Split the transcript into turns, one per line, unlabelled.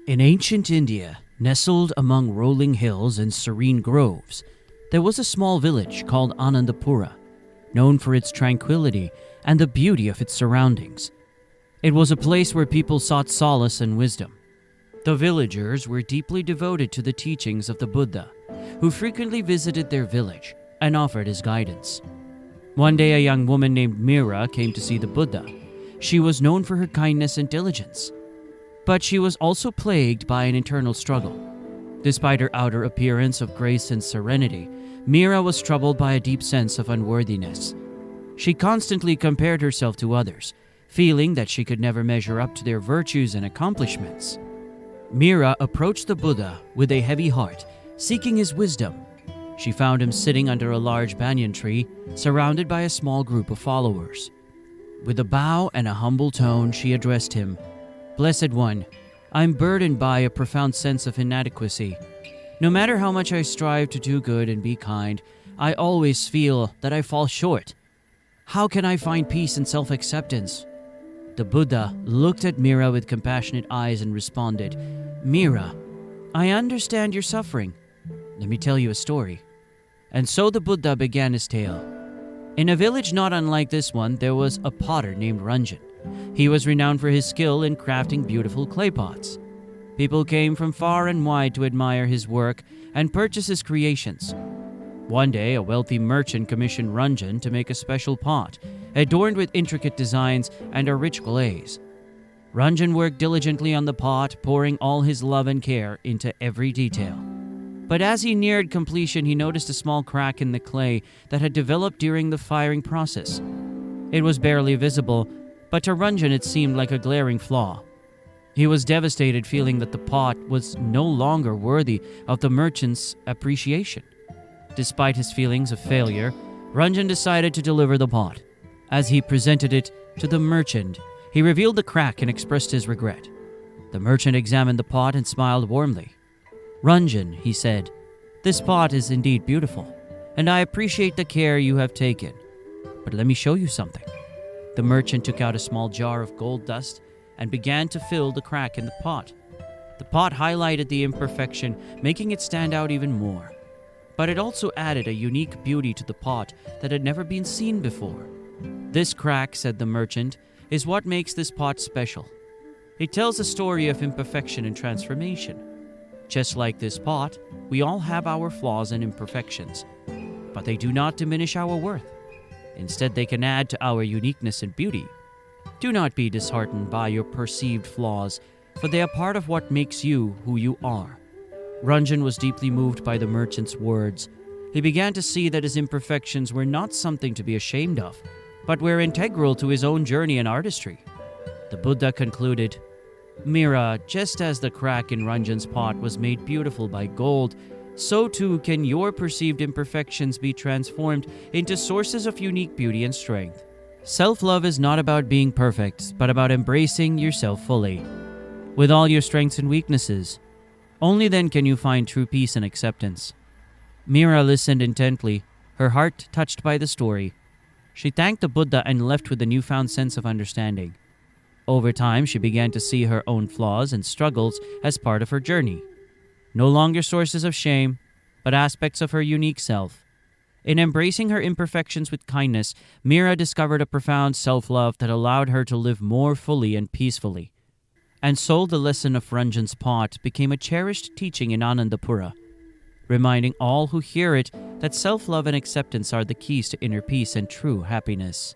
In ancient India, nestled among rolling hills and serene groves, there was a small village called Anandapura, known for its tranquility and the beauty of its surroundings. It was a place where people sought solace and wisdom. The villagers were deeply devoted to the teachings of the Buddha, who frequently visited their village and offered his guidance. One day, a young woman named Mira came to see the Buddha. She was known for her kindness and diligence, but she was also plagued by an internal struggle. Despite her outer appearance of grace and serenity, Mira was troubled by a deep sense of unworthiness. She constantly compared herself to others, feeling that she could never measure up to their virtues and accomplishments. Mira approached the Buddha with a heavy heart, seeking his wisdom. She found him sitting under a large banyan tree, surrounded by a small group of followers. With a bow and a humble tone, she addressed him. "Blessed One, I'm burdened by a profound sense of inadequacy. No matter how much I strive to do good and be kind, I always feel that I fall short. How can I find peace and self-acceptance?" The Buddha looked at Mira with compassionate eyes and responded, "Mira, I understand your suffering. Let me tell you a story." And so the Buddha began his tale. In a village not unlike this one, there was a potter named Ranjan. He was renowned for his skill in crafting beautiful clay pots. People came from far and wide to admire his work and purchase his creations. One day, a wealthy merchant commissioned Ranjan to make a special pot, adorned with intricate designs and a rich glaze. Ranjan worked diligently on the pot, pouring all his love and care into every detail. But as he neared completion, he noticed a small crack in the clay that had developed during the firing process. It was barely visible, but to Ranjan it seemed like a glaring flaw. He was devastated, feeling that the pot was no longer worthy of the merchant's appreciation. Despite his feelings of failure, Ranjan decided to deliver the pot. As he presented it to the merchant, he revealed the crack and expressed his regret. The merchant examined the pot and smiled warmly. "Ranjan," he said, "this pot is indeed beautiful, and I appreciate the care you have taken. But let me show you something." The merchant took out a small jar of gold dust and began to fill the crack in the pot. The pot highlighted the imperfection, making it stand out even more. But it also added a unique beauty to the pot that had never been seen before. "This crack," said the merchant, "is what makes this pot special. It tells a story of imperfection and transformation. Just like this pot, we all have our flaws and imperfections, but they do not diminish our worth. Instead, they can add to our uniqueness and beauty. Do not be disheartened by your perceived flaws, for they are part of what makes you who you are." Ranjan was deeply moved by the merchant's words. He began to see that his imperfections were not something to be ashamed of, but were integral to his own journey and artistry. The Buddha concluded, "Mira, just as the crack in Ranjan's pot was made beautiful by gold, so too can your perceived imperfections be transformed into sources of unique beauty and strength. Self-love is not about being perfect, but about embracing yourself fully, with all your strengths and weaknesses. Only then can you find true peace and acceptance." Mira listened intently, her heart touched by the story. She thanked the Buddha and left with a newfound sense of understanding. Over time, she began to see her own flaws and struggles as part of her journey. No longer sources of shame, but aspects of her unique self. In embracing her imperfections with kindness, Mira discovered a profound self-love that allowed her to live more fully and peacefully. And so the lesson of Ranjan's pot became a cherished teaching in Anandapura, reminding all who hear it that self-love and acceptance are the keys to inner peace and true happiness.